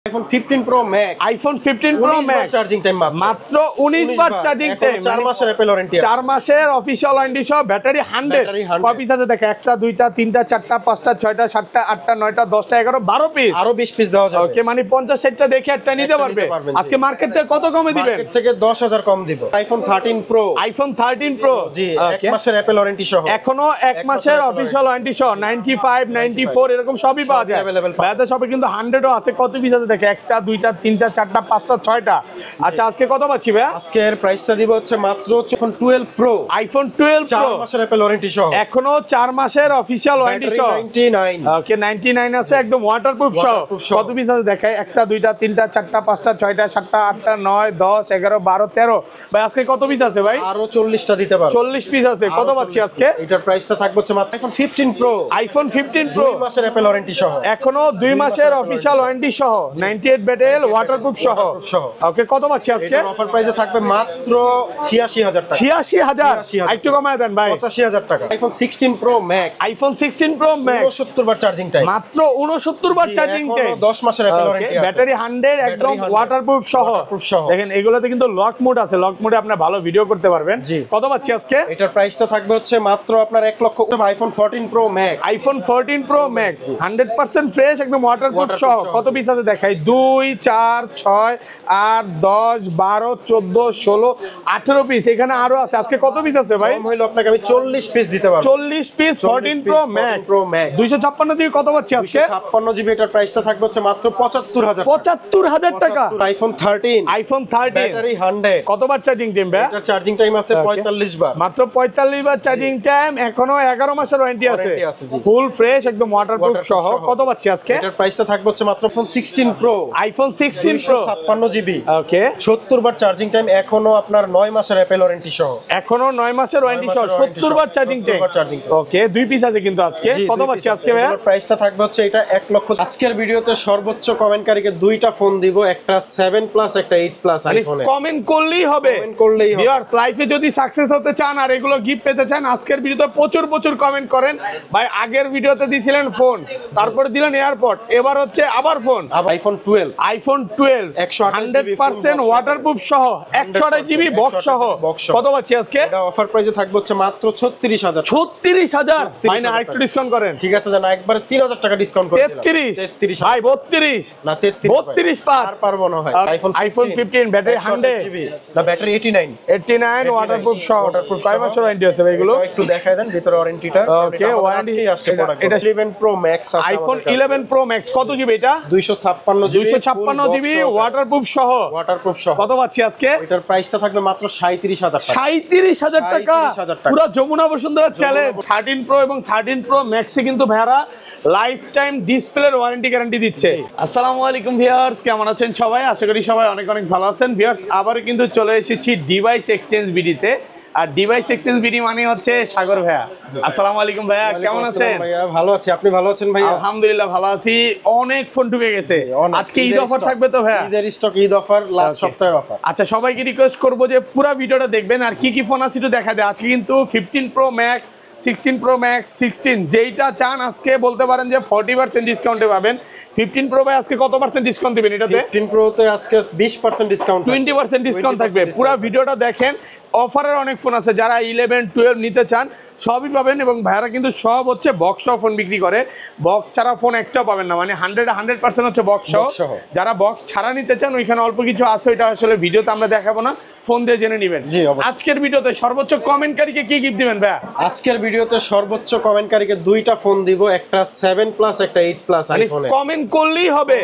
iPhone 15 Pro Max, iPhone 15 Pro Max charging time মাত্র 19 বার charging time, 4 মাসের Apple warranty, 4 মাসের অফিশিয়াল ওয়ারেন্টি সহ, ব্যাটারি 100 কপিস আছে। দেখো 1টা 2টা 3টা 4টা 5টা 6টা 7টা 8টা 9টা 10টা 11 12 পিস, আরো 20 পিস দেওয়া যাবে। ওকে, মানে 50-60টা দেখে একটা নিতে পারবে। আজকে মার্কেট থেকে কত কমে দিবেন? মার্কেট থেকে 10000 কম দিব। iPhone 13 Pro, iPhone 13 Pro জি 1 মাসের অ্যাপল ওয়ারেন্টি সহ, এখনো 1 মাসের অফিশিয়াল ওয়ারেন্টি সহ 95 94 এরকম সবই পাওয়া যায়। ভাইয়াদের শপে কিন্তু 100ও আছে। কত পিস আছে দেখে 1টা 2টা 3টা 4টা 5টা 6টা। আচ্ছা আজকে কত পাচ্ছি ভাইয়া? আজকের প্রাইসটা দিব হচ্ছে মাত্র iPhone 12 Pro, iPhone 12 Pro 4 মাসের অ্যাপল ওয়ারেন্টি সহ, এখনো 4 মাসের অফিশিয়াল ওয়ারেন্টি সহ, 99। ওকে 99 আছে একদম ওয়াটারপ্রুফ সহ। কত পিস আছে দেখাই 1টা 2টা 3টা 4টা 5টা 6টা 7টা 8টা 9 10 11 12 13। ভাই আজকে কত পিস আছে ভাই? আরো 40টা দিতে পারবো। 40 পিস আছে। কত পাচ্ছি আজকে? এটার প্রাইসটা থাকবে হচ্ছে মাত্র iPhone 15 Pro, iPhone 15 Pro 2 মাসের অ্যাপল ওয়ারেন্টি সহ, এখনো 2 মাসের অফিশিয়াল ওয়ারেন্টি সহ, 98 ব্যাটেল ওয়াটারপ্রুফ সহ। ওকে কত পাচ্ছি আজকে? এটার অফার প্রাইসে থাকবে মাত্র 86000 টাকা। 86000 একটু কমায় দেন ভাই। 85000 টাকা। iPhone 16 Pro Max, iPhone 16 Pro Max 69 বার চার্জিং টাইম, মাত্র 69 বার চার্জিং টাইম, 10 মাসের অ্যাপল ওয়ারেন্টি আছে, ব্যাটারি 100 একদম ওয়াটারপ্রুফ সহ। দেখেন এগুলোতে কিন্তু লক মোড আছে, লক মোডে আপনি ভালো ভিডিও করতে পারবেন। কত পাচ্ছি আজকে? এটার প্রাইসটা থাকবে হচ্ছে মাত্র আপনার 1 লক্ষ। iPhone 14 Pro Max, iPhone 14 Pro Max 100% fresh একদম ওয়াটারপ্রুফ সহ। কত পিস আছে দেখাই 2 4 6 8 10 12 14 16 18 পিস, এখানে আরো আছে। আজকে কত পিস আছে ভাই? কম হইলো আপনাকে আমি 40 পিস দিতে পারবো। 40 পিস 14 Pro Max 256 দিয়ে কত পাচ্ছি আজকে? 256 জিবি। এটার প্রাইসটা থাকবে হচ্ছে মাত্র 75000 75000 টাকা। iPhone 13 ব্যাটারি 100, কতবার চার্জিং টাইম ভাই? এটার চার্জিং টাইম আছে 45 বার, মাত্র 45 বার চার্জিং টাইম, এখনো 11 মাসের ওয়ারেন্টি আছে, ফুল ফ্রেশ একদম ওয়াটারপ্রুফ সহ। কত পাচ্ছি আজকে? এটার প্রাইসটা থাকবে হচ্ছে মাত্র iPhone 16 Pro, iPhone 16 Pro 256 GB, ওকে 70 বার চার্জিং টাইম, এখনো আপনার 9 মাসের অ্যাপল ওয়ারেন্টি সহ, এখনো 9 মাসের ওয়ারেন্টি সহ 70 বার চার্জিং টাইম। ওকে 2 পিস আছে কিন্তু আজকে। কত পাচ্ছি আজকে ভাই? এর প্রাইসটা থাকবে হচ্ছে এটা 1 লক্ষ। আজকের ভিডিওতে সর্বোচ্চ কমেন্টকারীকে 2টা ফোন দিব, একটা 7 প্লাস একটা 8 প্লাস আইফোনে। কমেন্ট করলেই হবে, কমেন্ট করলেই হবে। ভিউয়ার্স লাইফে যদি সাকসেস হতে চান আর এগুলো গিফট পেতে চান, আজকের ভিডিওতে প্রচুর কমেন্ট করেন। ভাই আগের ভিডিওতে দিছিলেন ফোন, তারপরে দিলেন এয়ারপড, এবার হচ্ছে আবার ফোন। iPhone 12 100% ওয়াটারপ্রুফ সহ 128 জিবি বক্স সহ। কত পাচ্ছি আজকে? এটা অফার প্রাইসে থাকবে হচ্ছে মাত্র 36000। 36000 ভাই না আরেকটু ডিসকাউন্ট করেন। ঠিক আছে জানা একবারে 3000 টাকা ডিসকাউন্ট করে দিলাম। 33 ভাই 32 না 33 পাঁচ আর পারবো না ভাই। iPhone 15 ব্যাটারি 100 জিবি না ব্যাটারি 89 ওয়াটারপ্রুফ সহ। কয় মাসের ওয়ারেন্টি আছে ভাই এগুলো? একটু দেখায় দেন ভিতরে ওয়ারেন্টিটা। ওকে ওয়ারেন্টি আসছে প্রোডাক্ট। এটা 11 Pro Max আছে। iPhone 11 Pro Max কত জিবি এটা? 256 জিবি ওয়াটারপ্রুফ সহ। কত পাচ্ছি আজকে? এটার প্রাইসটা থাকবে মাত্র 37000 টাকা। 37000 টাকা পুরো যমুনা বসুন্ধরা চ্যালেঞ্জ। 13 Pro এবং 13 Pro Max এ কিন্তু ভাইরা লাইফ টাইম ডিসপ্লের ওয়ারেন্টি গ্যারান্টি দিচ্ছে। আসসালামু আলাইকুম ভিউয়ার্স, কেমন আছেন সবাই? আশা করি সবাই অনেক ভালো আছেন। ভিউয়ার্স আবার কিন্তু চলে এসেছি ডিভাইস এক্সচেঞ্জ বিডিতে। আর ডিভাইস এক্সচেঞ্জ বিডি মানে হচ্ছে সাগর ভাইয়া। আসসালামু আলাইকুম ভাইয়া, কেমন আছেন? ভাইয়া ভালো আছি, আপনি ভালো আছেন ভাইয়া? আলহামদুলিল্লাহ ভালো আছি। অনেক ফোন ঢুকে গেছে, আজকে ঈদ অফার থাকবে তো ভাইয়া? ঈদের স্টক, ঈদ অফার, লাস্ট সপ্তাহের অফার। আচ্ছা সবাইকে রিকোয়েস্ট করবো যে পুরো ভিডিওটা দেখবেন আর কি ফোন আছে একটু দেখা দেয়। আজকে কিন্তু 15 Pro Max 16 Pro Max 16 যেইটা চান আজকে বলতে পারেন যে 40% ডিসকাউন্টে পাবেন। 15 Pro ভাই আজকে কত পার্সেন্ট ডিসকাউন্ট দিবেন এটাতে? 15 Pro তে আজকে 20% ডিসকাউন্ট, 20% ডিসকাউন্ট থাকবে। পুরো ভিডিওটা দেখেন, অফারের অনেক ফোন আছে। যারা 11 12 নিতে চান সবই পাবেন। এবং ভাইরা কিন্তু সব হচ্ছে বক্স সহ ফোন বিক্রি করে, বক্স ছাড়া ফোন একটাও পাবেন না, মানে 100% হচ্ছে বক্স সহ। যারা বক্স ছাড়া নিতে চান ওইখানে অল্প কিছু আছে, ওইটা আসলে ভিডিওতে আমরা দেখাবো না, ফোন দিয়ে জেনে নেবেন। আজকের ভিডিওতে সর্বোচ্চ কমেন্টকারীকে কি গিফট দিবেন ভাইয়া? আজকের ভিডিওতে সর্বোচ্চ কমেন্টকারীকে 2টা ফোন দিব, একটা 7 প্লাস একটা 8 প্লাস আইফোনে। কমেন্ট করলেই হবে,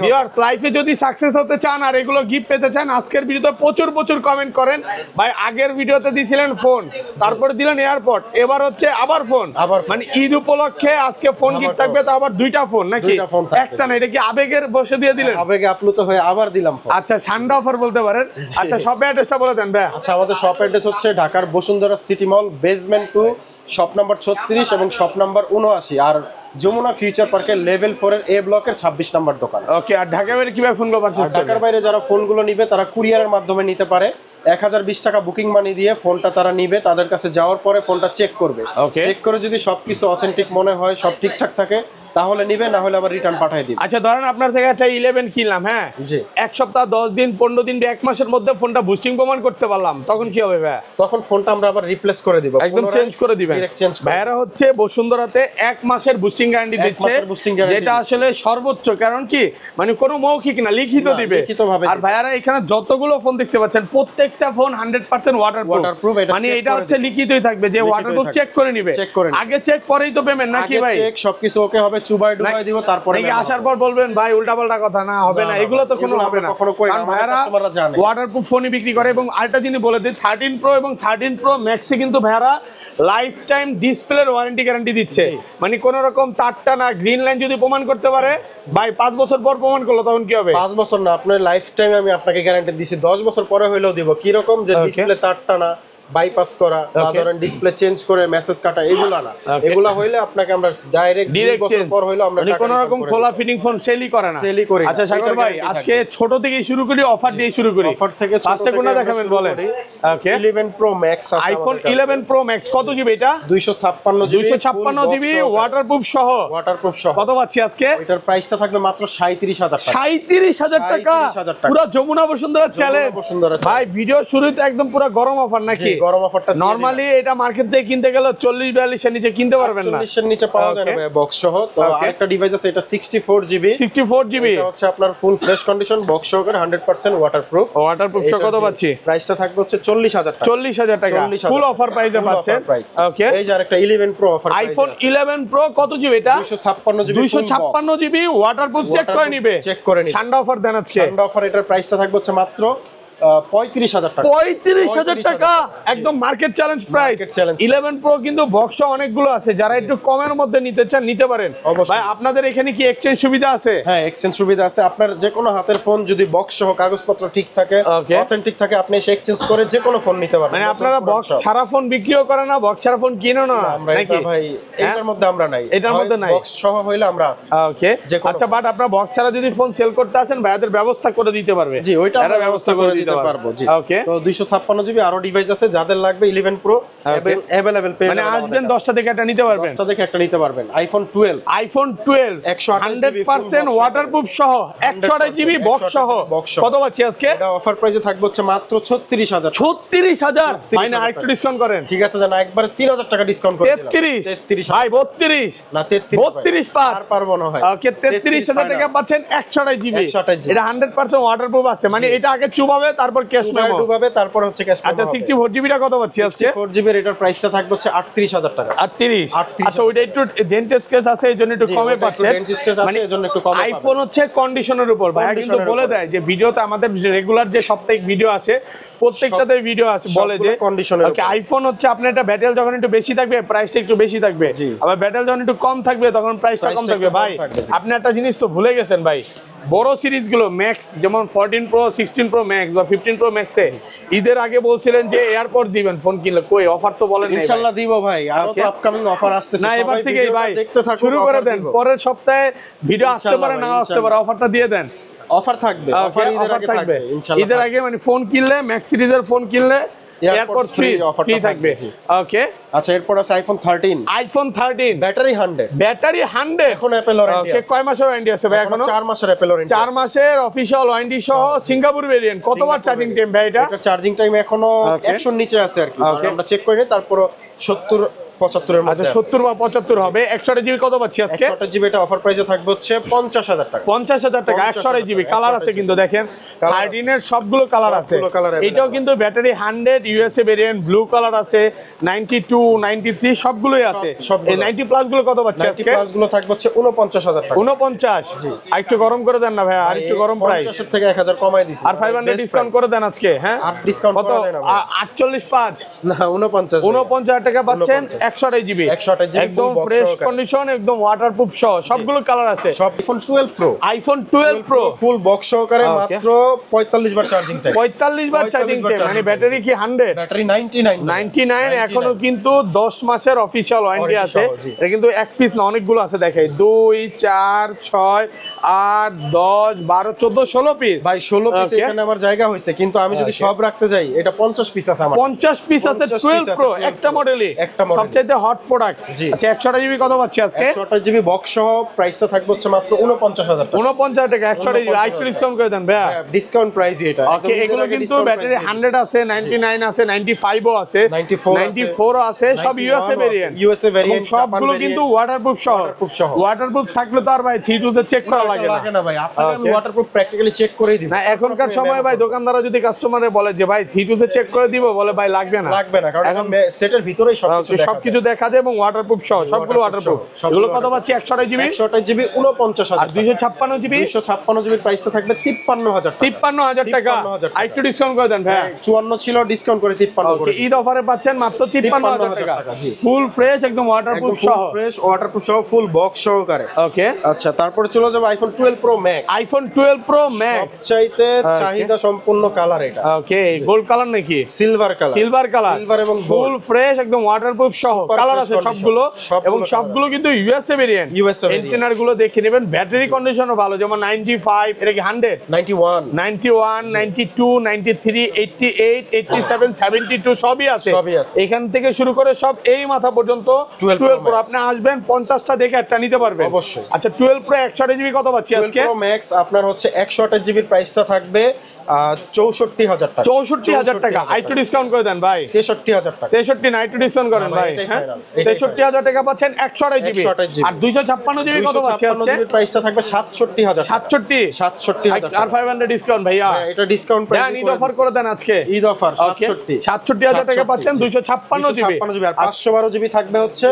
ভিউয়ার্স লাইফে যদি সাকসেস হতে চান আর এগুলো গিফট পেতে চান, আজকের ভিডিওতে প্রচুর কমেন্ট করেন। ভাই আগের ভিডিওতে দিছিলেন ফোন, তারপরে দিলেন এয়ারপড, এবার হচ্ছে আবার ফোন। মানে ঈদ উপলক্ষে আজকে ফোন গিফট থাকবে, তো আবার 2টা ফোন নাকি একটা না? এটা কি আবেগের বসে দিয়ে দিলেন? আবেগে আপ্লুত হয়ে আবার দিলাম। আচ্ছা সান্ডা অফার বলতে পারেন। আচ্ছা শপের অ্যাড্রেসটা বলে দেন ভাই। আচ্ছা আমাদের শপ অ্যাড্রেস হচ্ছে ঢাকার বসুন্ধরা সিটি মল বেসমেন্ট 2 শপ নাম্বার 36 এবং শপ নাম্বার 79, আর যমুনা ফিউচার পার্কের লেভেল 4 এর A ব্লকের 26 নাম্বার দোকান। ওকে, আর ঢাকার বাইরে কিভাবে ফোনগুলো পারচেজ করবে? ঢাকার বাইরে যারা ফোনগুলো নিবে তারা কুরিয়ারের মাধ্যমে নিতে পারে। 1020 টাকা বুকিং মানি দিয়ে ফোনটা তারা নিবে, তাদের কাছে যাওয়ার পরে ফোনটা চেক করবে। চেক করে যদি সবকিছু অথেন্টিক মনে হয়, সব ঠিকঠাক থাকে, তাহলে নিবে, না হলে আবার রিটার্ন পাঠিয়ে দিবে। আচ্ছা ধরেন আপনার থেকে একটা 11 কিনলাম, হ্যাঁ জি। এক সপ্তাহ 10 দিন 15 দিন 1 মাসের মধ্যে ফোনটা বুস্টিং প্রমাণ করতে পারলাম, তখন কি হবে ভাই? তখন ফোনটা আমরা আবার রিপ্লেস করে দিব, একদম চেঞ্জ করে দিবেন। ভাইরা হচ্ছে বসুন্ধরাতে 1 মাসের বুস্টিং গ্যারান্টি দিচ্ছে, যেটা আসলে সর্বোচ্চ। কারণ কি মানে কোনো মৌখিক না, লিখিত দিবে। আর ভাইয়ারা এখানে যতগুলো ফোন দেখতে পাচ্ছেন প্রত্যেকটা ফোন 100% ওয়াটারপ্রুফ। মানে এটা হচ্ছে লিখিতই থাকবে যে ওয়াটারপ্রুফ চেক করে নিবে। আগে চেক পরেই তো পেমেন্ট নাকি ভাই? চেক সবকিছু ওকে হবে, চুবাই ডুবাই দিব, তারপরে আসার পর বলবেন ভাই উল্টাপাল্টা কথা না, হবে না, এগুলো তো কোনো হবে না। কারণ ভাইয়ারা ওয়াটারপ্রুফ ফোনই বিক্রি করে। এবং আরেকটা জিনিস বলে দিই, 13 প্রো এবং 13 প্রো ম্যাক্সে কিন্তু ভাইয়ারা লাইফ টাইম ডিসপ্লের ওয়ারেন্টি গ্যারান্টি দিচ্ছে। মানে কোন রকম তারটা না, গ্রিন লাইন যদি প্রমাণ করতে পারে ভাই 5 বছর পর প্রমাণ করলো তখন কি হবে? 5 বছর না, আপনার লাইফ টাইম আমি আপনাকে গ্যারান্টি দিছি, 10 বছর পরে হইলেও দিব। কি রকম যে ডিসপ্লে তারটা না, বাইপাস করা বা ধরেন ডিসপ্লে চেঞ্জ করে মেসেজ কাটা, এগুলা না। এগুলা হইলে আপনাকে আমরা ডাইরেক্ট 2 বছর পর হইলো আমরা টাকা কোনো রকম খোলা ফিটিং ফোন সেলই করে না। সেলই করি। আচ্ছা সাগর ভাই আজকে ছোট থেকে শুরু করি, অফার দিয়ে শুরু করি। অফার থেকে ফার্স্টে কোনটা দেখাবেন বলেন? ওকে 11 প্রো ম্যাক্স আছে, আইফোন 11 প্রো ম্যাক্স কত জিবি এটা? 256 জিবি ওয়াটারপ্রুফ সহ। কত পাচ্ছি আজকে? এটার প্রাইসটা থাকবে মাত্র 37000 টাকা। 37000 টাকা পুরো যমুনা বসুন্ধরা চ্যালেঞ্জ। ভাই ভিডিও শুরুতে একদম পুরো গরম অফার নাকি? গরম অফারটা নরমালি এটা মার্কেট থেকে কিনতে গেলে 40-42 এর নিচে কিনতে পারবেন না। 40 এর নিচে পাওয়া যায় না ভাই বক্স সহ। তো আরেকটা ডিভাইস আছে, এটা 64 জিবি। এটা হচ্ছে আপনার ফুল ফ্রেশ কন্ডিশন বক্স সহকারে 100% ওয়াটারপ্রুফ। সহ কত পাচ্ছি? প্রাইসটা থাকবে হচ্ছে 40000 টাকা। 40000 টাকা ফুল অফার প্রাইসে পাচ্ছেন। ওকে এই যে আরেকটা 11 pro offer price. IPhone 11 pro কত জিবি এটা? 256 জিবি ওয়াটারপ্রুফ চেক করে নিবে। ঠান্ডা অফার দেন আজকে। ঠান্ডা অফার, এটার প্রাইসটা থাকবে হচ্ছে মাত্র 35000 টাকা। 35000 টাকা একদম মার্কেট চ্যালেঞ্জ প্রাইস। 11 প্রো কিন্তু বক্স অনেকগুলো আছে, যারা একটু কমের মধ্যে নিতে চান নিতে পারেন। ভাই আপনাদের এখানে কি এক্সচেঞ্জ সুবিধা আছে? হ্যাঁ এক্সচেঞ্জ সুবিধা আছে। আপনার যে কোনো হাতের ফোন যদি বক্স সহ কাগজপত্র ঠিক থাকে, অথেন্টিক থাকে, আপনি এসে এক্সচেঞ্জ করে যে কোনো ফোন নিতে পারবেন। মানে আপনারা বক্স ছাড়া ফোন বিক্রিও করে না, বক্স ছাড়া ফোন কিনো না নাকি? ভাই এটার মধ্যে আমরা নাই, এটার মধ্যে নাই, বক্স সহ হইলে আমরা আছি। ওকে আচ্ছা বাট আপনারা বক্স ছাড়া যদি ফোন সেল করতে আসেন ভাইয়াদের ব্যবস্থা করে দিতে পারবে। জি ওইটা আমরা ব্যবস্থা করে দিতে পারবো। জি তো 256 জিবি আরো ডিভাইস আছে, যাদের লাগবে 11 প্রো अवेलेबल পেয়ে যাবেন। মানে আসবেন 10টা থেকে একটা নিতে পারবেন, 10টা থেকে একটা নিতে পারবেন। আইফোন 12 100% ওয়াটারপ্রুফ সহ 128 জিবি বক্স সহ কত পাচ্ছি আজকে? এটা অফার প্রাইসে থাকবে হচ্ছে মাত্র 36000। 36000 ভাই না আরেকটু ডিসকাউন্ট করেন। ঠিক আছে জানা, একবারে 3000 টাকা ডিসকাউন্ট করে দিলাম। 33 ভাই 32 না 33 পাঁচ আর পারবো না ভাই। ওকে 33000 টাকা পাচ্ছেন 128 জিবি। এটা 100% ওয়াটারপ্রুফ আছে, মানে এটা আগে চুবাবে তারপর ক্যাশ মেমো ডুবাবে তারপর হচ্ছে ক্যাশ মেমো। আচ্ছা 64 জিবিটা কত পাচ্ছি আজকে? 64 জিবির এটার প্রাইসটা থাকবে হচ্ছে 38000 টাকা। 38 আচ্ছা ওইটা একটু ডেন্টেস কেস আছে এইজন্য একটু কমে পাচ্ছেন। ডেন্টেস কেস আছে এইজন্য একটু কমে পাবেন। আইফোন হচ্ছে কন্ডিশনের উপর ভাই কিন্তু বলে দেয় যে ভিডিওতে আমাদের রেগুলার যে সাপ্তাহিক ভিডিও আছে প্রত্যেকটাতে ভিডিও আছে বলে যে কন্ডিশনের ওকে আইফোন হচ্ছে আপনার এটা ব্যাটেল যখন একটু বেশি থাকবে প্রাইসটা একটু বেশি থাকবে, আবার ব্যাটেল যখন একটু কম থাকবে তখন প্রাইসটা কম থাকবে। ভাই আপনি একটা জিনিস তো ভুলে গেছেন ভাই, বড় সিরিজগুলো ম্যাক্স যেমন 14 প্রো 16 প্রো ম্যাক্স বা 15 প্রো ম্যাক্সে ঈদের আগে বলছিলেন যে এয়ারপড দিবেন ফোন কিনলে, কই অফার তো বলেন না। ইনশাআল্লাহ দিব ভাই, আর তো আপকামিং অফার আসতেছে। না এবার থেকে ভাই দেখতে থাকুন, শুরু করে দেন, পরের সপ্তাহে ভিডিও আসতে পারে না আসতে পারে, অফারটা দিয়ে দেন। অফার থাকবে, অফার ঈদের আগে থাকবে ইনশাআল্লাহ। ঈদের আগে মানে ফোন কিনলে ম্যাক্স সিরিজের ফোন কিনলে এয়ারপড ফ্রি থাকবে। ওকে আচ্ছা এরপর আছে আইফোন 13 ব্যাটারি 100 এখন অ্যাপল ওয়ারেন্টি আছে। কয় মাসের ওয়ারেন্টি আছে ভাই? এখনো 4 মাসের অ্যাপল ওয়ারেন্টি 4 মাসের অফিশিয়াল ওয়ারেন্টি সহ সিঙ্গাপুর ভেরিয়েন্ট। কতবার চার্জিং টাইম ভাই এটা? এটা চার্জিং টাইম এখনো 100 এর নিচে আছে আর কি, আমরা চেক করিনি, তারপর 70-75 এর মধ্যে। আচ্ছা 70 বা 75 হবে। 128 জিবি কত পাচ্ছি আজকে? 128 জিবি এটা অফার প্রাইসে থাকবে হচ্ছে 50000 টাকা। 50000 টাকা 128 জিবি। কালার আছে কিন্তু দেখেন 13 এর সবগুলো কালার আছে। এটাও কিন্তু battery 100 USA variant, blue colour আছে, 92 93 সবগুলোই আছে। এই 90 প্লাস গুলো কত পাচ্ছি আজকে? 90 প্লাস গুলো থাকবে হচ্ছে 49000 টাকা। 49 আর একটু গরম করে দেন না ভাই, আর একটু গরম প্রাইস। 50 থেকে 1000 কমাই দিছি আর 500 ডিসকাউন্ট করে দেন আজকে। হ্যাঁ আর ডিসকাউন্ট করা যায় না ভাই। 48.5 না 49,000 টাকা পাচ্ছেন 128 জিবি একদম ফ্রেশ কন্ডিশন, একদম ওয়াটারপ্রুফ সহ সবগুলো কালার আছে। সব আইফোন 12 প্রো ফুল বক্স সহকারে মাত্র 45 বার চার্জিং টাইম। 45 বার চার্জিং টাইম, মানে ব্যাটারি কি 100? ব্যাটারি 99 এখনো কিন্তু 10 মাসের অফিশিয়াল ওয়ারেন্টি আছে। এটা কিন্তু এক পিস না অনেকগুলো আছে, দেখাই 2 4 6 8 10 12 14 16 পিস ভাই 16 পিস Okay. এখানে আমার জায়গা হয়েছে, কিন্তু আমি যদি সব রাখতে যাই এটা 50 পিস আছে আমার। 50 পিস আছে 50 12 piece আছে প্রো 12 একটা Pro, মডেলই, একটা model। সবচেয়ে হট প্রোডাক্ট। জি। আচ্ছা 128 জিবি কত পাচ্ছি আজকে? 128 জিবি বক্স সহ প্রাইসটা থাকবে হচ্ছে মাত্র 49,000 টাকা। 49 টাকা 128 জিবি, আরেকটু ডিসকাউন্ট করে দেন ভাইয়া। ডিসকাউন্ট প্রাইস এটা। ওকে, এগুলো কিন্তু ব্যাটারি 100 আছে, 99 আছে, 95 ও আছে, 94 ও আছে, সব 91 ইউএসএ আছে, ভেরিয়েন্ট। USA variant, সবগুলো Japan কিন্তু variant, ওয়াটারপ্রুফ সহ। waterproof সহ। ওয়াটারপ্রুফ থাকলে তো আর ভাই 3 টুতে চেক করা লাগে না। ভাই, আপনাকে আমি Okay. ওয়াটারপ্রুফ প্র্যাকটিক্যালি চেক করেই দিব। না এখনকার সময় ভাই দোকানদাররা যদি কাস্টমারে বলে যে ভাই 3 টুতে চেক করে দিব, বলে ভাই লাগবে না, লাগবে না, কারণ এখন এখন সেটের ভিতরেই সবকিছু দেখা সবকিছু দেখা যায় এবং ওয়াটারপ্রুফ সহ সবগুলো ওয়াটারপ্রুফ। সবগুলো এগুলো কত waterproof। পাচ্ছি? 128 জিবি 128 জিবি 49,000 আর 256 জিবি 256 জিবির প্রাইসটা থাকবে 53,000 টাকা। 53,000 টাকা। 53,000 টাকা। আরেকটু ডিসকাউন্ট করে দেন ভাই। 54 ছিল, ডিসকাউন্ট করে 53 করে ঈদ অফারে পাচ্ছেন মাত্র 53,000 টাকা, জি। ফুল ফ্রেশ একদম ওয়াটারপ্রুফ সহ। ফ্রেশ ওয়াটারপ্রুফ সহ ফুল বক্স সহকারে। ওকে, আচ্ছা, তারপরে চলে যাবে iPhone 12 pro Max. IPhone 12 pro max. সবচাইতে চাহিদা সম্পূর্ণ কালার এটা। ওকে, গোল্ড কালার নাকি? Silver colour, silver colour, silver এবং ফুল ফ্রেশ একদম ওয়াটারপ্রুফ সহ Super কালার fresh আছে condition। সবগুলো, সবগুলো এবং color সবগুলো কিন্তু ইউএসএ ভেরিয়েন্ট। USA variant। এন্টেনার গুলো দেখে নেবেন, ব্যাটারি কন্ডিশনও ভালো, যেমন 95, এটা কি 100, 91 91, 92, 93, 88, 87, 72 সবই আছে। সবই আছে। এখান থেকে শুরু করে সব এই মাথা পর্যন্ত 12 12 প্রো। Max। আপনি আসবেন 50টা দেখে একটা নিতে পারবেন অবশ্যই। আচ্ছা 12 প্রো 128 জিবি কত পাচ্ছি 12 আজকে? প্রো ম্যাক্স আপনার হচ্ছে 128 জিবির প্রাইসটা থাকবে 64,000 টাকা। 64,000 টাকা। আইটু ডিসকাউন্ট করে দেন ভাই। 63,000 টাকা। 63 না, আইটু ডিসকাউন্ট করেন না ভাই, ভাই। এটাই হ্যাঁ, final, এটাই 63,000 টাকা পাচ্ছেন 128 জিবি। 128 জিবি। আর 256 জিবি কত পাচ্ছি 256 আজকে? জিবির প্রাইসটা থাকবে 67,000 টাকা। 67, 67,000 আর 500 ডিসকাউন্ট ভাইয়া। হ্যাঁ, এটা ডিসকাউন্ট প্রাইস। দেন ঈদ অফার করে দেন আজকে। ঈদ অফার ওকে, 67 67,000 টাকা পাচ্ছেন 256 জিবি। 256 জিবি আর 512 জিবি থাকবে হচ্ছে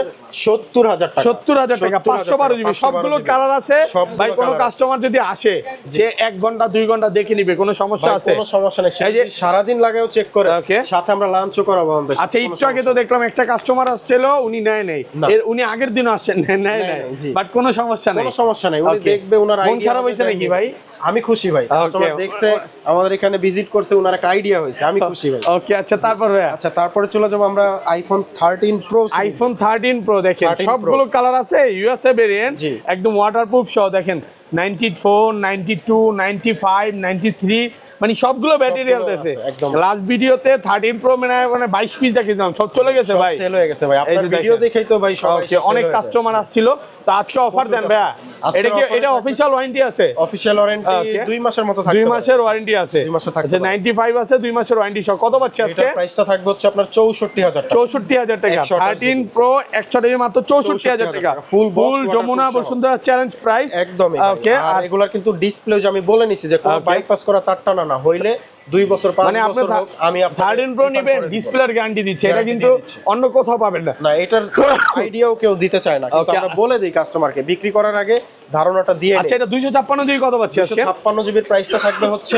70,000 টাকা। 70,000 টাকা, 512 জিবি। সবগুলো কালার আছে ভাই। কোনো কাস্টমার যদি আসে, সে 1 ঘন্টা 2 ঘন্টা দেখে নিবে, কোনো সমস্যা আছে? কোনো সমস্যা নেই, এই যে সারাদিন লাগাও চেক করে, Okay. সাথে আমরা লাঞ্চও করাবো আমাদের। আচ্ছা, একটু আগে তো দেখলাম একটা কাস্টমার আসছিল, উনি নেয় নাই, না। উনি আগের দিন আসছেন, নেয় নাই, জি। বাট কোনো সমস্যা নেই। কোনো সমস্যা নেই, উনি Okay. দেখবে, ওনার মন আইডিয়া খারাপ হয়েছে নাকি ভাই? আমি খুশি ভাই, কাস্টমার দেখছে, আমাদের এখানে ভিজিট করছে, ওনার একটা আইডিয়া হয়েছে, আমি খুশি ভাই। ওকে, আচ্ছা তারপর ভাইয়া আচ্ছা, তারপরে চলে যাবো আমরা আইফোন 13 প্রো। আইফোন 13 প্রো দেখেন, 13 Pro। সবগুলো কালার আছে, ইউএসএ ভেরিয়েন্ট, জি। একদম ওয়াটারপ্রুফ সহ। দেখেন 94, 92, 95, 93, মানে সবগুলো ব্যাটারি সবগুলো আছে। আছে, একদম। লাস্ট ভিডিওতে 13 প্রো মানে 22 পিস দেখিয়েছিলাম, সব চলে গেছে ভাই। সেল হয়ে গেছে ভাই, এই আপনার যে ভিডিও দেখেন। দেখেই তো ভাই সবাই ওকে, অনেক কাস্টমার আসছিল, তো আজকে অফার দেন ভাইয়া। আজকের এটা কি, offer এটা থাকবে- অফিশিয়াল ওয়ারেন্টি আছে? Official warranty Okay. 2 মাসের মতো থাকবে। 2 মাসের ওয়ারেন্টি আছে। 2 মাসের থাকতে আচ্ছা পারে। 95 আছে, 2 মাসের ওয়ারেন্টি সহ। কত পাচ্ছি আজকে? এটার প্রাইসটা থাকবে হচ্ছে আপনার 64,000 টাকা। 64,000 টাকা। 128 13 প্রো 128 মাত্র 64,000 টাকা। Full box full Jamuna waterproof Bashundhara challenge price. একদমই। ওকে, আর আর এগুলার কিন্তু ডিসপ্লে যে আমি বলে নিছি যে কোনো Okay. বাইপাস করা তার টানা না হইলে 2 বছর 5 মানে আপনি বছর হোক, আমি আপনাকে 13 প্রো refund নেবেন, করে দিব। ডিসপ্লের গ্যারান্টি দিচ্ছে, এটা Guarantee কিন্তু দিয়ে দিচ্ছে। অন্য কোথাও পাবেন না। না, এটার আইডিয়াও কেউ দিতে চায় না, কিন্তু Okay. আমরা বলে দিই কাস্টমারকে বিক্রি করার আগে ধারণাটা দিয়ে আচ্ছা, এটা 256 জিবি কত পাচ্ছি আজকে? 256 জিবির প্রাইসটা থাকবে হচ্ছে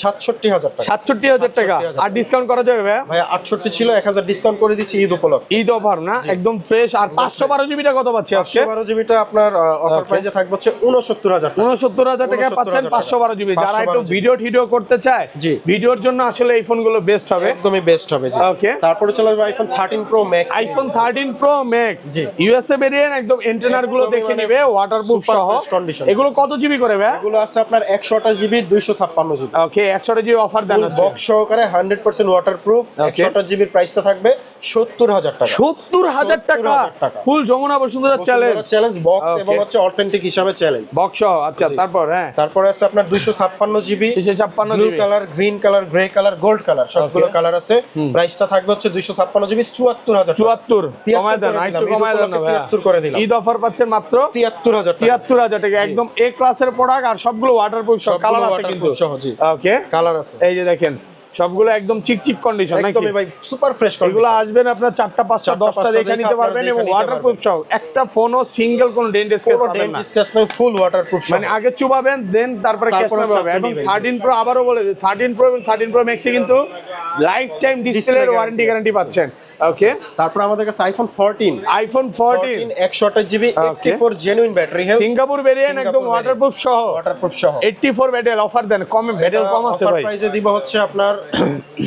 67,000 টাকা। 67,000 টাকা। 67,000 আর ডিসকাউন্ট করা যাবে ভাইয়া? ভাই 68 ছিল, 1000 ডিসকাউন্ট করে দিচ্ছি ঈদ উপলক্ষে। ঈদ অফার না, একদম ফ্রেশ। আর 512 জিবিটা কত পাচ্ছি আজকে? 512 জিবিটা আপনার অফার Okay. প্রাইসে থাকবে হচ্ছে 69,000 টাকা। 69,000 টাকা 69,000 পাচ্ছেন টাকা। 512 জিবি। যারা 512 একটু জিবি। ভিডিও করতে চায়, জি। ভিডিওর জন্য আসলে এই ফোনগুলো বেস্ট হবে। একদমই বেস্ট হবে জি। Okay. তারপরে চলে আসবে iPhone 13 Pro Max. IPhone 13 Pro Max, জি। ইউএসএ ভেরিয়েন্ট, একদম এন্টেনার গুলো একদমই দেখে মানে নিবে, ওয়াটারপ্রুফ super সহ। fresh condition। এগুলো কত জিবি করে ভাই? এগুলো আছে আপনার 128 জিবি 256 জিবি। ওকে, 100 জিবি অফার দেন আছে। বক্স সহকারে 100% ওয়াটারপ্রুফ। Okay. 128 জিবির প্রাইসটা থাকবে 70,000 টাকা। 70,000 টাকা, 70,000 টাকা। Full Jamuna Bashundhara challenge challenge box Okay. এবং হচ্ছে অথেন্টিক হিসাবে চ্যালেঞ্জ। বক্স সহ। আচ্ছা, তারপর হ্যাঁ তারপরে আছে আপনার 256 GB 256 blue GB. Colour, green colour, grey colour, gold colour, সবগুলো Okay. কালার আছে। প্রাইসটা থাকবে হচ্ছে 256 জিবি 74,000 টাকা। 74 73 কমায় দেন, করে আরেকটু দিলাম, কমায় ঈদ দেন না ভাই। উপলক্ষে 73 করে দিলাম। ঈদ অফার পাচ্ছেন মাত্র 73,000 টাকা। 73,000 টাকা, একদম এ ক্লাসের প্রোডাক্ট। আর সবগুলো ওয়াটারপ্রুফ সহ, সবগুলো কালার আছে waterproof কিন্তু। সহ, জি। ওকে, কালার আছে এই যে দেখেন, সবগুলো একদম চিকচিক কন্ডিশন নাকি? একদমই ভাই, সুপার ফ্রেশ এগুলো আসবেন আপনার 4টা 5টা 10টা 4টা দেখে নিতে আপনারা পারবেন, দেখে এবং নিতে ওয়াটারপ্রুফ সহ। একটা ফোনও সিঙ্গেল কোনো ডেন্ট স্ক্র্যাচ কোনো পাবেন ডেন্ট না। স্ক্র্যাচ নাই, ফুল ওয়াটারপ্রুফ। মানে আগে চুবাবেন, দেন তারপরে ক্যাশ তারপরে পাবে। এবং চাপতে দিবেন। 13 প্রো, আবারও বলে দিই, 13 প্রো এবং 13 প্রো ম্যাক্সে কিন্তু লাইফ টাইম ডিসপ্লের ওয়ারেন্টি গ্যারান্টি পাচ্ছেন। ওকে, তারপর আমাদের কাছে iPhone 14 iPhone 14 128 GB 84 genuine battery health, Singapore variant, একদম ওয়াটারপ্রুফ সহ। ওয়াটারপ্রুফ সহ। 84 ব্যাটারি অফার দেন, কম ব্যাটারি কম আছে অফার ভাই। প্রাইসে দিব হচ্ছে আপনার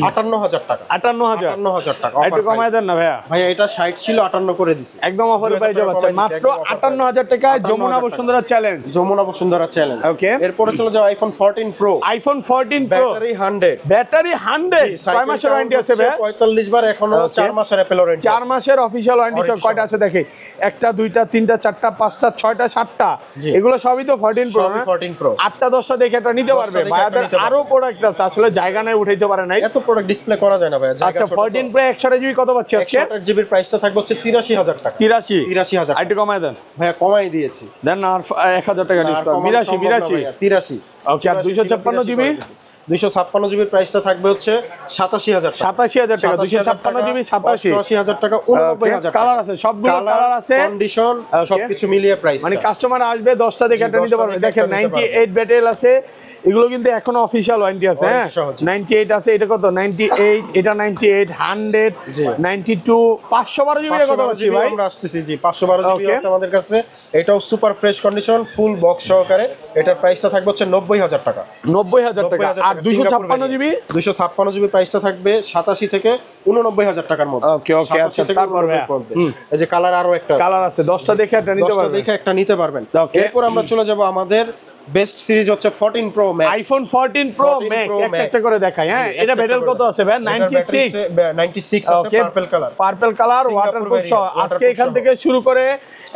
58,000 টাকা। 58,000 টাকা একটু কমায় দেন না ভাইয়া। ভাইয়া এটা 60 ছিল 58 করে দিছি, একদম অফার প্রাইসে পাচ্ছেন মাত্র 58,000 টাকায় যমুনা বসুন্ধরা চ্যালেঞ্জ। যমুনা বসুন্ধরা চ্যালেঞ্জ। ওকে, এরপরে চলে যাও iPhone 14 pro. IPhone 14 pro battery 100, battery 100, কয় মাসের ওয়ারেন্টি আছে ভাই? 45 বার, এখনো 4 মাসের অ্যাপল ওয়ারেন্টি। 4 মাসের অফিশিয়াল ওয়ারেন্টি। সব কয়টা আছে দেখে, 1টা 2টা 3টা 4টা 5টা 6টা 7টা, এগুলো সবই তো 14 প্রো না? 14 প্রো। 8টা 10টা দেখে এটা নিতে পারবে। ভাইয়াদের আরো প্রোডাক্ট আছে, আসলে জায়গা নাই উঠাইতে পারে নাই, এত প্রোডাক্ট ডিসপ্লে করা যায় না ভাই। আচ্ছা 14 প্রো 128 জিবি কত পাচ্ছি আজকে? 128 জিবির প্রাইসটা থাকবে হচ্ছে 83,000 টাকা। 83,000 একটু কমায় দেন ভাইয়া, কমাই দিয়েছি, দেন না আর 1000 টাকা ডিসকাউন্ট। 82 ওকে। আর 256 জিবি 256 জিবির প্রাইসটা থাকবে হচ্ছে 87,000 টাকা। 87,000 টাকা 256 জিবি 87, 80,000 টাকা, 89,000 কালার আছে, সবগুলো কালার আছে, কন্ডিশন সবকিছু মিলিয়ে প্রাইস। মানে কাস্টমার আসবে 10টা দেখে একটা নিতে পারবে। দেখেন 98 ব্যাটারি আছে, এগুলো কিন্তু এখনো অফিশিয়াল ওয়ারেন্টি আছে। হ্যাঁ 98 আছে, এটা কত? 98, এটা 98, 100, 92, 512 জিবি কত পাচ্ছি ভাই? আমরা আসতেছি জি, 512 জিবি আছে আমাদের কাছে। এটাও super fresh condition, full box সহকারে। এটার প্রাইসটা থাকবে হচ্ছে 90,000 টাকা। 90,000 টাকা। আর 256 জিবি 256 জিবি প্রাইসটা থাকবে 87 থেকে 89,000 টাকার মধ্যে। ওকে ওকে। আচ্ছা তারপর এই যে কালার আরো একটা কালার আছে, 10টা দেখে একটা নিতে পারবেন। 10টা দেখে একটা নিতে পারবেন। এরপর আমরা চলে যাব আমাদের বেস্ট সিরিজ হচ্ছে 14 Pro Max. IPhone 14 Pro max একটা করে দেখাই। হ্যাঁ এটা ব্যাটারি কত আছে ভাই? 96 আছে, purple colour. Purple colour, waterproof সহ। আজকে এখান থেকে শুরু করে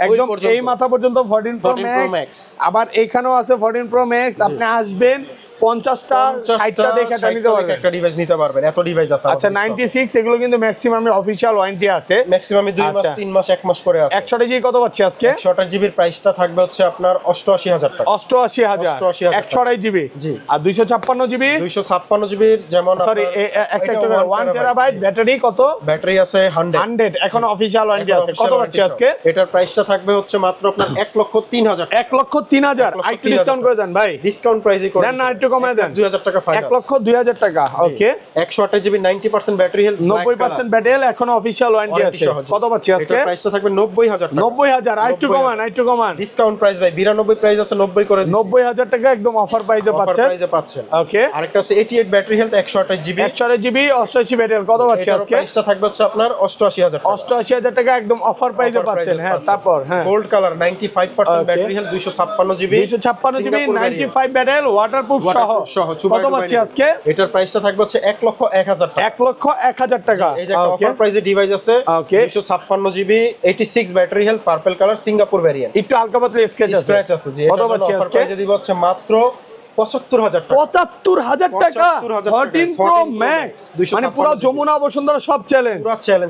একদম এই মাথা পর্যন্ত 14 প্রো ম্যাক্স। আবার এখানেও আছে 14 প্রো ম্যাক্স। আপনি আসবেন 50টা 60টা দেখে একটা নিতে পারবেন, একটা ডিভাইস নিতে পারবেন। এত ডিভাইস আছে। আচ্ছা 96 এগুলো কিন্তু ম্যাক্সিমাম অফিশিয়াল ওয়ারেন্টি আছে, ম্যাক্সিমাম 2 মাস 3 মাস 1 মাস করে আছে। 128 জিবি কত পাচ্ছি আজকে? 128 জিবির প্রাইসটা থাকবে হচ্ছে আপনার 88,000 টাকা। 88,000 128 জিবি। জি। আর 256 জিবি 256 জিবির যেমন সরি একটা 1 টেরাবাইট ব্যাটারি কত? ব্যাটারি আছে 100 এখন অফিশিয়াল ওয়ারেন্টি আছে। কত পাচ্ছি আজকে? এটার প্রাইসটা থাকবে হচ্ছে মাত্র আপনার 1,03,000 টাকা। 1,03,000 একটু ডিসকাউন্ট করে দেন ভাই। ডিসকাউন্ট প্রাইসই করে দেন না, একটু কমায় দেন। 2,000 টাকা ফাইনাল। 1,02,000 টাকা। ওকে। 128 জিবি 90% ব্যাটারি হেলথ, 90% ব্যাটারি এখন অফিশিয়াল ওয়ারেন্টি আছে। কত পাচ্ছি আজকে? এটার প্রাইসটা থাকবে 90,000 টাকা। 90,000 একটু কমান, একটু কমান। ডিসকাউন্ট প্রাইস ভাই 92 প্রাইস আছে, 90 করে দিচ্ছি। 90,000 টাকা একদম অফার প্রাইসে পাচ্ছেন। ওকে। আরেকটা আছে 88 battery health 128 GB. 128 GB 88 battery কত পাচ্ছি আজকে? প্রাইসটা থাকবে হচ্ছে আপনার 88,000 টাকা। 88,000 টাকা একদম অফার প্রাইসে পাচ্ছেন। হ্যাঁ তারপর gold colour 95% battery health 256 GB. 256 GB 95 battery waterproof সহ কত পাচ্ছি আজকে? এটার প্রাইসটা থাকবে হচ্ছে 1,01,000 টাকা। 1,01,000 টাকা। এই যে একটা অফার প্রাইসে ডিভাইস আছে 256 GB 86 battery health, purple colour, Singapore variant. একটু হালকা পাতলা স্ক্র্যাচ আছে। জি, এটা অফার প্রাইসে দিব হচ্ছে মাত্র 75,000 টাকা। 75,000 টাকা 14 প্রো ম্যাক্স। মানে পুরো যমুনা বসুন্ধরা সব চ্যালেঞ্জ,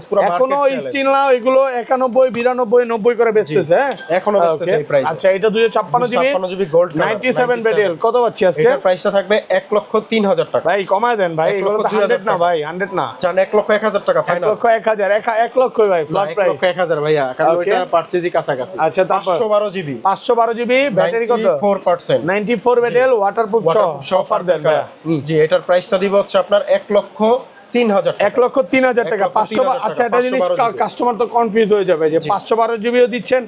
পুরো মার্কেট এখনো স্টিল না, এগুলো 91 92 90 করে বেচতেছে। এখনো বেচতেছে এই প্রাইসে। আচ্ছা এটা 256 জিবি গোল্ড 97 ব্যাটারি কত পাচ্ছি আজকে? এটার প্রাইসটা থাকবে 1,03,000 টাকা। ভাই কমায় দেন ভাই, এগুলো তো 100 না ভাই, 100 না। জান 1,01,000 টাকা ফাইনাল। 1,01,000 1 লক্ষ ভাই ফ্ল্যাট প্রাইস। 1,01,000 ভাইয়া, কারণ ওটা পারচেজই কাছাকাছি। আচ্ছা তারপর 512 জিবি 512 জিবি ব্যাটারি কত? 94%। 94 ব্যাটারি ওয়াটারপ্রুফ সহ অফার দেন ভাই। জি, এটার প্রাইসটা দিব হচ্ছে আপনার 1,03,000 টাকা। 1,03,000 টাকা 500। আচ্ছা একটা জিনিস কাস্টমার তো কনফিউজ হয়ে যাবে যে 512 জিবিও দিচ্ছেন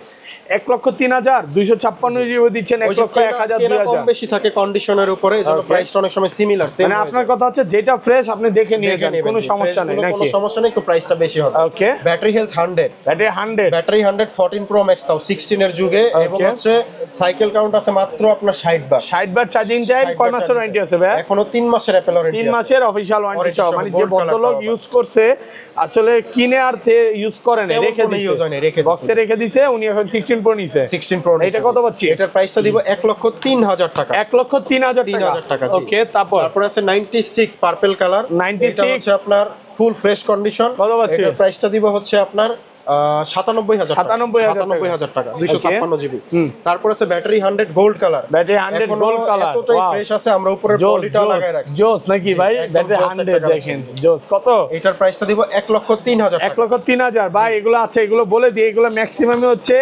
1,03,000, 256 জিবিও দিচ্ছেন 1,01,000 2,000 কম বেশি থাকে কন্ডিশনের উপরে, এজন্য প্রাইসটা অনেক সময় সিমিলার। মানে আপনার কথা হচ্ছে যেটা ফ্রেশ আপনি দেখে নিয়ে যান, কোনো সমস্যা নেই নাকি? কোনো সমস্যা নেই, একটু প্রাইসটা বেশি হবে। Okay. Battery health 100, battery 100 14 Pro Max তাও 16 এর যুগে, এবং হচ্ছে সাইকেল কাউন্ট আছে মাত্র আপনার 60 বার। 60 বার চার্জিং টাইম। কয় মাসের ওয়ারেন্টি আছে ভাই? এখনো 3 মাসের অ্যাপল ওয়ারেন্টি 3 মাসের অফিশিয়াল ওয়ারেন্টি সহ। মানে যে ভদ্রলোক ইউজ করছে আসলে কিনে আর ইউজ করে না, রেখে দিয়েছে, বক্সে রেখে দিয়েছে। উনি এখন 16 প্রো নিছে। 16 প্রো। এটা কত পাচ্ছি? এটার প্রাইসটা দিব 1,03,000 টাকা। 1,03,000 টাকা। ওকে। তারপর আছে 96 পার্পল কালার। 96 হচ্ছে আপনার ফুল ফ্রেশ কন্ডিশন। কত পাচ্ছি? এটার প্রাইসটা দিব হচ্ছে আপনার 97,000 টাকা। 256 জিবি। তারপর আছে battery 100 gold colour. Battery 100 gold colour এতটাই ফ্রেশ আছে, আমরা উপরে পলিটা লাগায় রাখছি। জোস নাকি ভাই? ব্যাটারি 100 দেখেন জোস। কত? এটার প্রাইসটা দিব 1,03,000 টাকা। 1,03,000 ভাই। এগুলো আছে, এগুলো বলে দিই, এগুলো ম্যাক্সিমামই হচ্ছে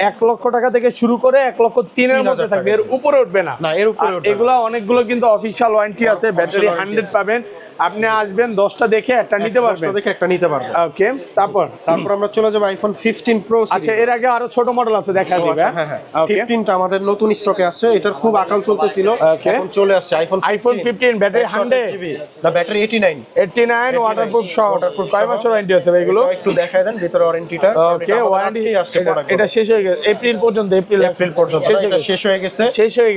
1 লক্ষ টাকা থেকে শুরু করে 1,03,000 মধ্যে থাকবে, এর উপরে উঠবে না। না, এর উপরে উঠবে না। এগুলা অনেকগুলো কিন্তু অফিশিয়াল ওয়ারেন্টি আছে, ব্যাটারি 100 পাবেন। আপনি আসবেন 10টা দেখে একটা নিতে পারবেন, 10টা দেখে একটা নিতে পারবেন। ওকে। তারপর আমরা চলে যাব আইফোন 15 প্রো। আচ্ছা, এর আগে আরো ছোট মডেল আছে, দেখা দিবে। হ্যাঁ, 15টা আমাদের নতুন স্টকে আসছে, এটার খুব আকাল চলতেছিল, এখন চলে আসছে আইফোন 15 ব্যাটারি 100 জিবি না, ব্যাটারি 89 ওয়াটারপ্রুফ সহ। কয় মাসের ওয়ারেন্টি আছে ভাই এগুলো? একটু দেখায় দেন ভিতরে ওয়ারেন্টিটা। ওকে, ওয়ারেন্টি আসছে প্রোডাক্ট, এটা শেষ হয়ে গেছে এপ্রিল পর্যন্ত, এপ্রিল পর্যন্ত এটা শেষ হয়ে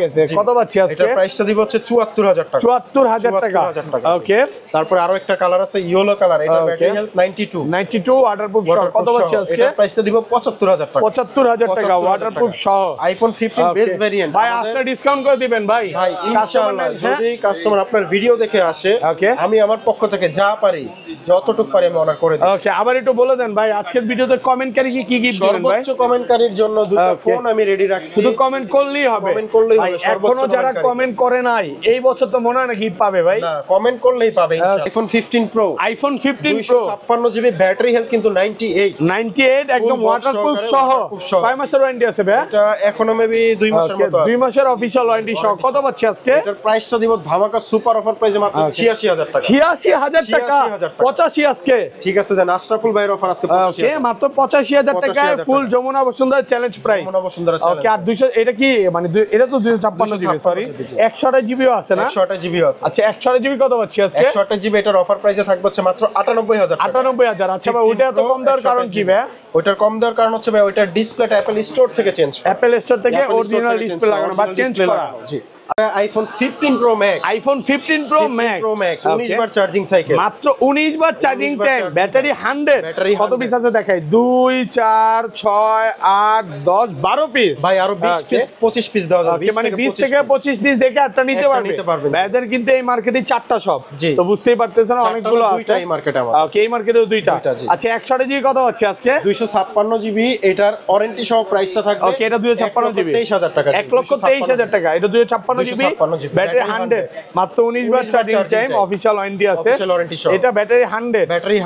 গেছে। কত পাচ্ছি আজকে? এটার প্রাইসটা দিব হচ্ছে 74,000 টাকা। 74,000 টাকা, ওকে। তারপরে আরো একটা কালার আছে ইয়েলো কালার, এটা ব্যাটারি হেলথ 92 ওয়াটারপ্রুফ সহ। কত পাচ্ছি আজকে? এটার প্রাইসটা দিব 75,000 টাকা। 75,000 টাকা ওয়াটারপ্রুফ সহ, আইফোন 15 বেস ভেরিয়েন্ট। ভাই আজকে ডিসকাউন্ট করে দিবেন ভাই ইনশাআল্লাহ। যদি কাস্টমার আপনার ভিডিও দেখে আসে, আমি আমার পক্ষ থেকে যা পারি, যতটুকু পারি আমি অর্ডার করে দিই। ওকে, আবার একটু বলে দেন ভাই, আজকের ভিডিওতে কমেন্টকারী কি কি দিবেন ভাই? সর্বোচ্চ কমেন্টকারীর জন্য দুটো ফোন আমি রেডি রাখছি, শুধু কমেন্ট করলেই হবে। ভাই এখনো যারা কমেন্ট করে নাই, এই বছর তো মনে হয় না গিফট পাবে ভাই। না, কমেন্ট করলেই পাবে ইনশাআল্লাহ। IPhone 15 pro, iPhone 15 pro 256 GB, battery health কিন্তু 98 একদম ওয়াটারপ্রুফ সহ। কয় মাসের ওয়ারেন্টি আছে ভাই? এটা এখনো মেবি 2 মাসের মতো আছে। 2 মাসের অফিশিয়াল ওয়ারেন্টি সহ। কত পাচ্ছি আজকে? এটার প্রাইসটা দিব ধামাকা সুপার অফার প্রাইসে মাত্র 86,000 টাকা। 86,000 টাকা, 85 আজকে। ঠিক আছে, জান আশরাফুল ভাইয়ের অফার আজকে 85,000 ওকে, মাত্র 85,000 টাকায় full Jamuna Bashundhara challenge price. Jamuna Bashundhara challenge. Okay, আর 200 এটা কি মানে এটা তো 256 জিবি, সরি 128 জিবিও আছে না? 128 জিবি আছে। আচ্ছা, 128 জিবি কত পাচ্ছি আজকে? 128 জিবি এটার অফার প্রাইসে থাকবে হচ্ছে মাত্র 98,000 টাকা। 98,000। আচ্ছা ভাই, ওইটা এত কম দেওয়ার কারণ কি ভাই? ওইটার কম দেওয়ার কারণ হচ্ছে ভাই ওইটার ডিসপ্লেটা অ্যাপল স্টোর থেকে চেঞ্জ করা, অ্যাপল স্টোর থেকে অরিজিনাল ডিসপ্লে লাগানো বা চেঞ্জ করা। জি। IPhone 15 Pro Max, iPhone 15 Pro Max 19 বার চার্জিং সাইকেল, মাত্র 19 বার চার্জিং টাইম, ব্যাটারি 100। কত পিস আছে দেখাই? 2 4 6 8 10 12 পিস। ভাই আরো 20 পিস 25 পিস দেওয়া যাবে। মানে 20 থেকে 25 পিস দেখে একটা নিতে পারবেন। ভাইদের কিন্তু এই মার্কেটে 4টা শপ, তো বুঝতেই পারতেছেন অনেকগুলো আছে এই মার্কেটে আমার। ওকে, এই মার্কেটেও 2টা। আচ্ছা, 128 জিবি কত হচ্ছে আজকে? 256 জিবি, এটার ওয়ারেন্টি সহ প্রাইসটা থাকবে। ওকে, এটা 256 জিবি 23,000 টাকা। 1,23,000 টাকা। এটা 256 জিবি, ব্যাটারি 100, মাত্র 19 বার চার্জিং টাইম, অফিশিয়াল ওয়ারেন্টি আছে। এটা ব্যাটারি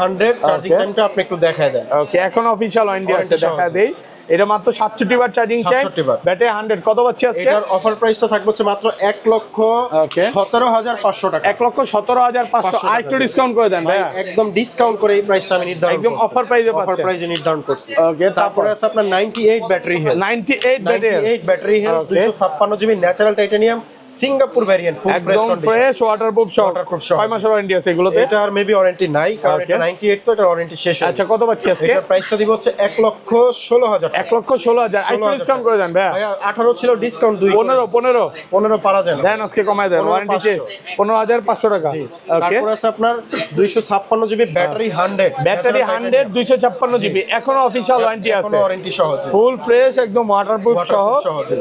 100 চার্জিং টাইমটা আপনি একটু দেখায় দেন। ওকে, এখন অফিশিয়াল ওয়ারেন্টি আছে, দেখা দেই। এটা মাত্র 67 বার চার্জিং টাইম, ব্যাটারি 100। কত পাচ্ছি আজকে? এটার অফার প্রাইসটা থাকবে হচ্ছে মাত্র 1,17,500 টাকা। 1,17,500। আর একটু ডিসকাউন্ট করে দেন ভাই। একদম ডিসকাউন্ট করে এই প্রাইসটা আমি নির্ধারণ একদম অফার প্রাইসে পাচ্ছেন। অফার প্রাইসে নির্ধারণ করছি। ওকে, তারপরে আছে আপনার 98 battery health, 98 battery health, 256 GB natural titanium Singapore variant, full fresh condition, fresh waterproof সহ। কয় মাসের ওয়ারেন্টি আছে এগুলোতে? এটার মেবি ওয়ারেন্টি নাই, কারণ এটা 98 তো এটার ওয়ারেন্টি শেষ হয়ে গেছে। আচ্ছা, কত পাচ্ছি আজকে? এটার প্রাইসটা দিব হচ্ছে 1,16,000 টাকা। 1,16,000। একটু ডিসকাউন্ট করে দেন ভাই। 18 ছিল, ডিসকাউন্ট 2 15 পারা যায় না। দেন আজকে কমায় দেন, ওয়ারেন্টি শেষ। 15,500 টাকা। তারপর আছে আপনার 256 জিবি ব্যাটারি 100, ব্যাটারি 100 256 জিবি, এখনো অফিশিয়াল ওয়ারেন্টি আছে, এখনো ওয়ারেন্টি সহ, ফুল ফ্রেশ একদম ওয়াটারপ্রুফ সহ।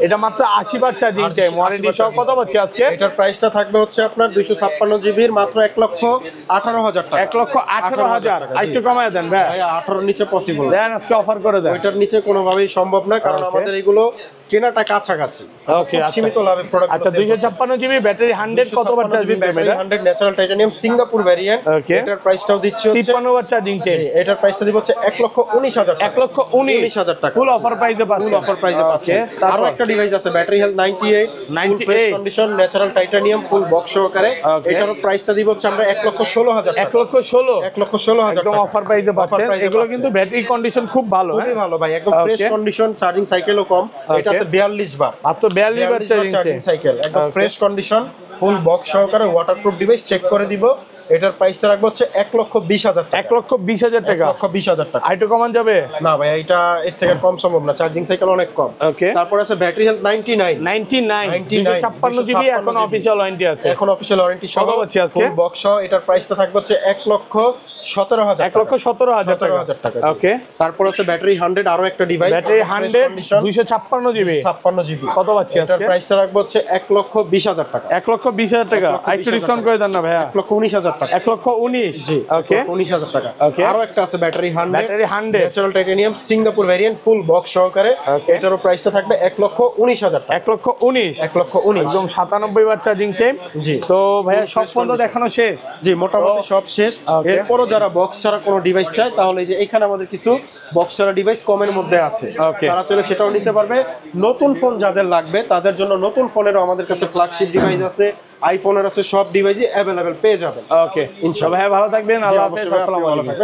এটা মাত্র 80 বার চার্জিং টাইম, ওয়ারেন্টি সহ। কত পাচ্ছি আজকে? এটার প্রাইসটা থাকবে হচ্ছে আপনার 256 জিবির মাত্র 1,18,000 টাকা। 1,18,000। একটু কমায় দেন ভাই। 18 নিচে পসিবল দেন আজকে অফার করে দেন। ওইটার নিচে কোনোভাবেই সম্ভব না, কারণ আমাদের এগুলো কেনাটা কাছাকাছি। ওকে, সীমিত লাভে প্রোডাক্ট। আচ্ছা, 256 জিবি ব্যাটারি 100, কত বার charging time? Battery 100 natural titanium Singapore variant. এটার প্রাইসটাও দিচ্ছি হচ্ছে 53 বার চার্জিং টাইম। এটার প্রাইসটা দিব হচ্ছে 1,19,000 টাকা। 1,19,000 টাকা ফুল অফার প্রাইসে পাচ্ছেন। ফুল অফার প্রাইসে পাচ্ছেন। আরো একটা ডিভাইস আছে battery health 98 full fresh condition natural titanium full box সহকারে। এটার প্রাইসটা দিব হচ্ছে আমরা 1,16,000 টাকা। 1,16,000 একদম অফার প্রাইসে পাচ্ছেন। এগুলো কিন্তু ব্যাটারি কন্ডিশন খুব ভালো, খুবই ভালো ভাই, একদম ফ্রেশ কন্ডিশন, চার্জিং সাইকেলও কম। এটা আছে 42 বার, মাত্র 42 বার চার্জিং সাইকেল, একদম ফ্রেশ কন্ডিশন, ফুল বক্স সহকারে ওয়াটারপ্রুফ ডিভাইস। চেক করে দিব। এটার প্রাইসটা রাখবো হচ্ছে 1,20,000 টাকা। 1,20,000 টাকা। 1,20,000 টাকা। আইটু কমান যাবে না ভাই, এটা এর থেকে কম সম্ভব না, চার্জিং সাইকেল অনেক কম। ওকে, তারপর আছে ব্যাটারি হেলথ 99 256 জিবি, এখন অফিশিয়াল ওয়ারেন্টি আছে, এখন অফিশিয়াল ওয়ারেন্টি সহ হচ্ছে আজকে ফুল বক্স সহ। এটার প্রাইসটা থাকবে হচ্ছে 1,17,000 1,17,000 টাকা। ওকে, তারপর আছে ব্যাটারি 100 আরো একটা ডিভাইস, ব্যাটারি 100 256 জিবি, 56 জিবি। কত পাচ্ছি আজকে? এটার প্রাইসটা রাখবো হচ্ছে 1,20,000 টাকা। 1,20,000 টাকা। একটু ডিসকাউন্ট করে দেন না ভাইয়া। 1,19,000 টাকা। 1,19,000 জি ওকে 19,000 টাকা। Okay. আরো একটা আছে battery 100 battery 100 natural titanium Singapore variant full box সহকারে। Okay. এটারও প্রাইসটা থাকবে 1,19,000 টাকা। 1,19,000 1,19,000 একদম 97 ওয়াট চার্জিং টাইম। জি। তো ভাইয়া Full সব fresh ফোন তো condition। দেখানো শেষ। জি মোটামুটি সব শেষ। Okay. এরপরও যারা বক্স ছাড়া কোনো ডিভাইস চায় তাহলে এই যে এখানে আমাদের কিছু বক্স ছাড়া ডিভাইস কমের মধ্যে আছে। Okay. তারা চাইলে সেটাও নিতে পারবে। নতুন ফোন যাদের লাগবে তাদের জন্য নতুন ফোনেরও আমাদের কাছে ফ্ল্যাগশিপ ডিভাইস আছে, আইফোনের আছে, সব ডিভাইসই অ্যাভেলেবেল পেয়ে যাবেন ওকে ইনশাআল্লাহ। ভাইয়া ভালো থাকবেন, জি, আল্লাহ অবশ্যই হাফেজ, ভাই, আপনি আসসালামু ভালো আলাইকুম। থাকবেন।